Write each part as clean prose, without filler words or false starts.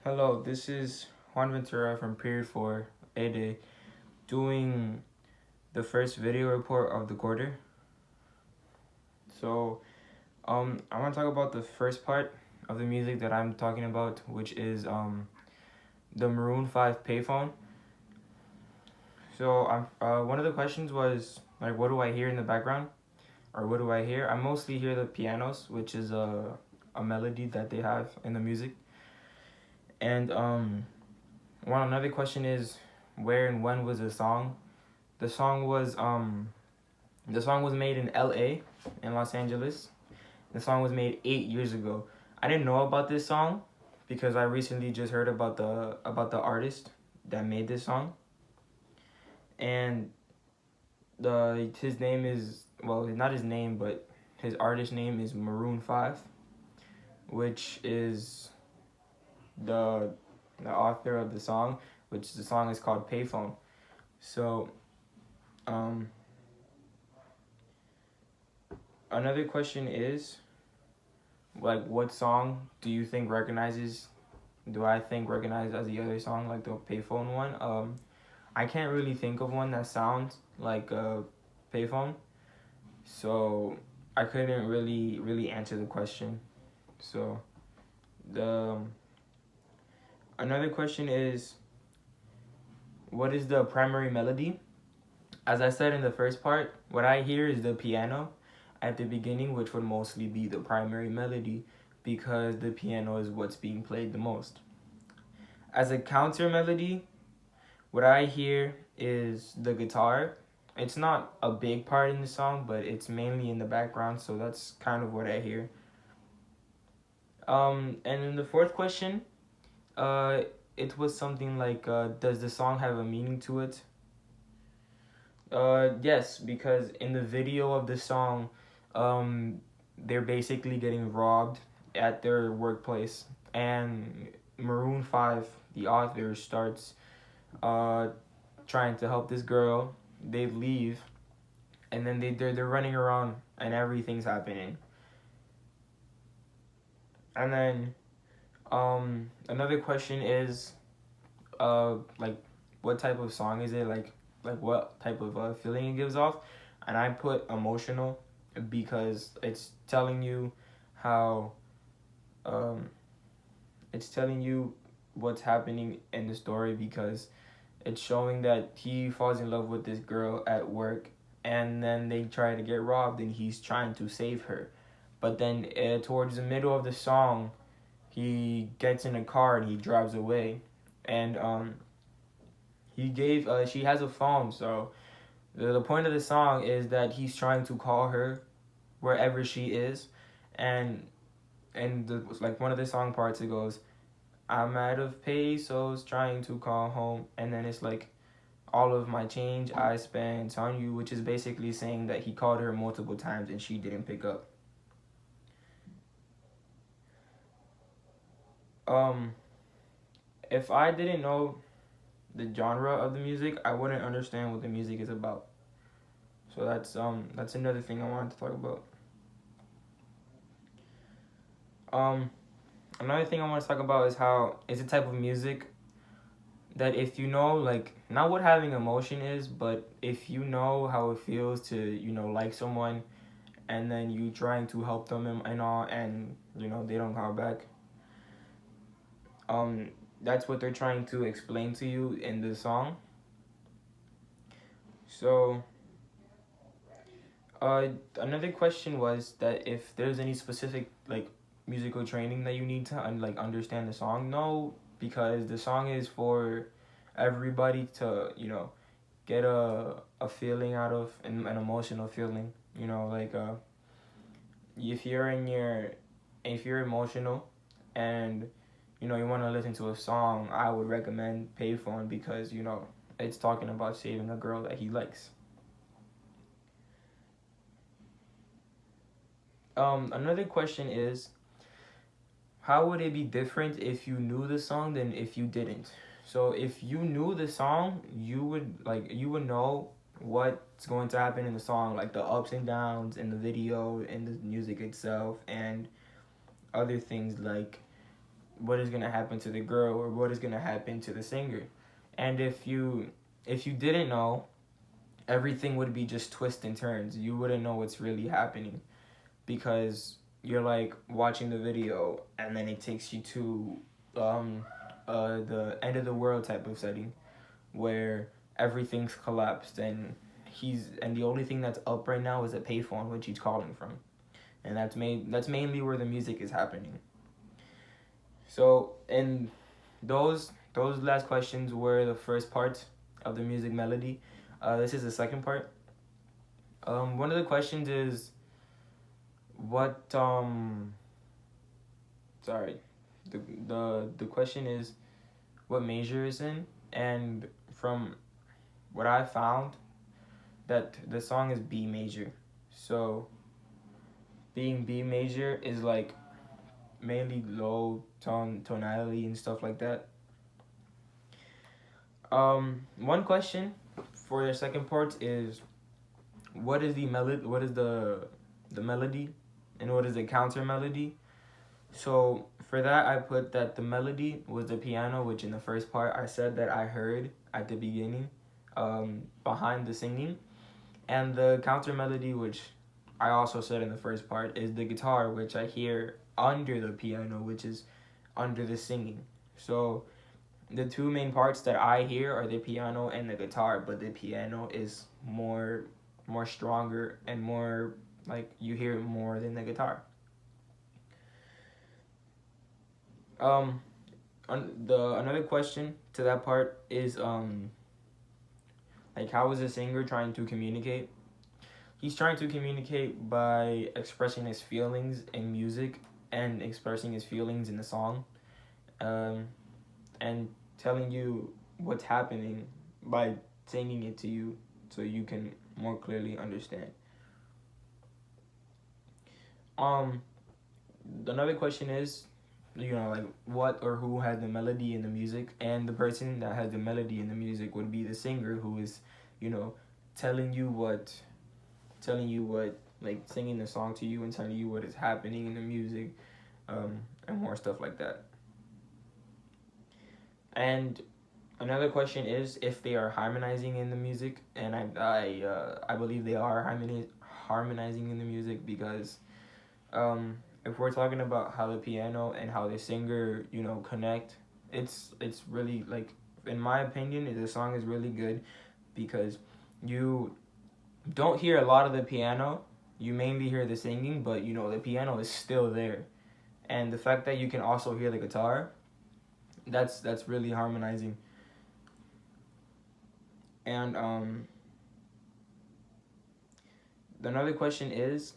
Hello, this is Juan Ventura from Period 4 A Day doing the first video report of the quarter. So, I want to talk about the first part of the music that I'm talking about, which is the Maroon 5 Payphone. So, one of the questions was like, what do I hear in the background, or what do I hear? I mostly hear the pianos, which is a melody that they have in the music, and another question is, where and when was the song? The song was made in LA, in Los Angeles. The song was made 8 years ago. I didn't know about this song because I recently just heard about the artist that made this song. And his name is, well, not his name, but his artist name is Maroon 5, which is the author of the song, which the song is called Payphone. So another question is, like, what song do you think recognizes? Do I think recognized as the other song, like the Payphone one? I can't really think of one that sounds like a Payphone, so I couldn't really answer the question. So the another question is, what is the primary melody? As I said in the first part, what I hear is the piano at the beginning, which would mostly be the primary melody because the piano is what's being played the most. As a counter melody, what I hear is the guitar. It's not a big part in the song, but it's mainly in the background, so that's kind of what I hear. And then the fourth question, uh, it was something like, does the song have a meaning to it? Yes, because in the video of the song, they're basically getting robbed at their workplace, and Maroon 5, the author, starts uh, trying to help this girl. They leave, and then they're running around, and everything's happening. And then another question is, like, what type of song is it? Like what type of feeling it gives off? And I put emotional because it's telling you how um it's telling you what's happening in the story, because it's showing that he falls in love with this girl at work, and then they try to get robbed and he's trying to save her. But then towards the middle of the song, he gets in a car and he drives away. And she has a phone, so the point of the song is that he's trying to call her wherever she is. And like, one of the song parts, it goes, I'm out of pesos trying to call home, and then it's like, all of my change I spent on you, which is basically saying that he called her multiple times and she didn't pick up. Um, if I didn't know the genre of the music, I wouldn't understand what the music is about. So that's another thing I wanted to talk about. Um, Another thing I want to talk about is how it's a type of music that, if you know, like, not what having emotion is, but if you know how it feels to, like someone, and then you trying to help them and all, and they don't call back. That's what they're trying to explain to you in the song. So, another question was that if there's any specific, like, musical training that you need to like understand the song. No, because the song is for everybody to get a feeling out of, an emotional feeling. Like, if you're in your if you're emotional and you want to listen to a song, I would recommend Payphone, because it's talking about saving a girl that he likes. Another question is, how would it be different if you knew the song than if you didn't? So if you knew the song, you would know what's going to happen in the song, like the ups and downs in the video, in the music itself, and other things like what is gonna happen to the girl or what is gonna happen to the singer. And if you didn't know, everything would be just twists and turns. You wouldn't know what's really happening because you're like watching the video and then it takes you to the end of the world type of setting where everything's collapsed and the only thing that's up right now is a payphone which he's calling from, and that's mainly where the music is happening. So, and those last questions were the first part of the music melody. This is the second part. One of the questions is what sorry, the question is what major is in, and from what I found, that the song is B major. So being B major is like mainly low tonality and stuff like that. One question for the second part is what is the melody? What is the melody, and what is the counter melody? So for that, I put that the melody was the piano, which in the first part I said that I heard at the beginning, behind the singing, and the counter melody, which I also said in the first part, is the guitar, which I hear under the piano, which is under the singing. So the two main parts that I hear are the piano and the guitar, but the piano is more stronger and more like you hear it more than the guitar. Um, another question to that part is like how is the singer trying to communicate? He's trying to communicate by expressing his feelings in music and expressing his feelings in the song, um, and telling you what's happening by singing it to you so you can more clearly understand. Um, another question is, like what or who has the melody in the music, and the person that has the melody in the music would be the singer who is, you know, telling you what, like singing the song to you and telling you what is happening in the music, and more stuff like that. And another question is if they are harmonizing in the music, and I believe they are harmonizing in the music because if we're talking about how the piano and how the singer connect, it's really like, in my opinion, the song is really good because you don't hear a lot of the piano. You mainly hear the singing, but the piano is still there, and the fact that you can also hear the guitar, that's really harmonizing. And another question is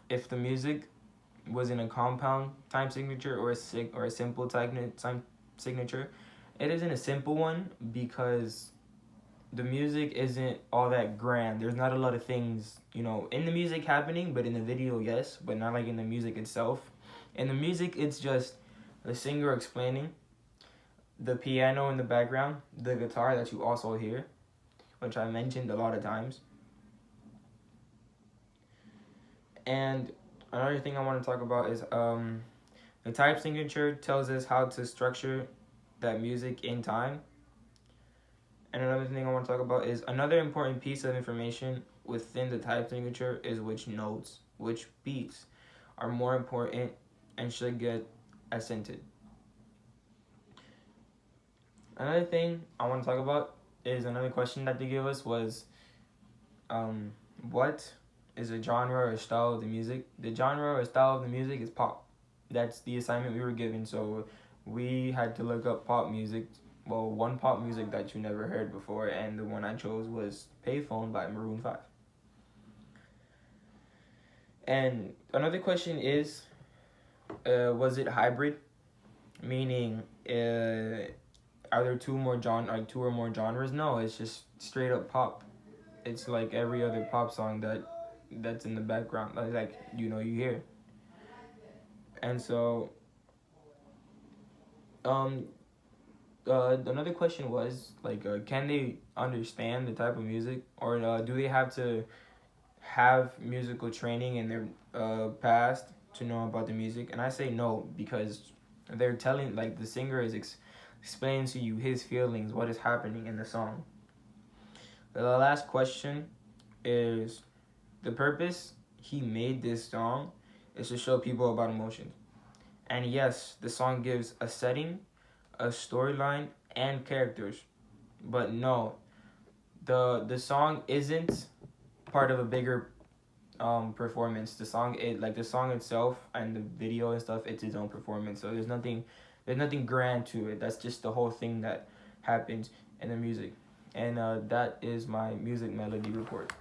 if the music was in a compound time signature or a simple time signature. It isn't a simple one because the music isn't all that grand. There's not a lot of things, in the music happening, but in the video, yes, but not like in the music itself. In the music, it's just the singer explaining, the piano in the background, the guitar that you also hear, which I mentioned a lot of times. And another thing I want to talk about is the type signature tells us how to structure that music in time. And another thing I want to talk about is another important piece of information within the type signature is which notes, which beats are more important and should get accented. Another thing I want to talk about is another question that they gave us was what is a genre or style of the music? The genre or style of the music is pop. That's the assignment we were given, so we had to look up pop music. Well, one pop music that you never heard before, and the one I chose was Payphone by Maroon 5. And another question is, was it hybrid? Meaning, are there two or more genres? No, it's just straight up pop. It's like every other pop song that's in the background, like you hear. And so, another question was like, can they understand the type of music, or do they have to have musical training in their past to know about the music? And I say no, because they're telling, like, the singer is explaining to you his feelings, what is happening in the song. The last question is, the purpose he made this song is to show people about emotions. And yes, the song gives a setting, a storyline, and characters. But no, the song isn't part of a bigger performance. The song, the song itself and the video and stuff, it's its own performance. So there's nothing grand to it. That's just the whole thing that happens in the music. And that is my music melody report.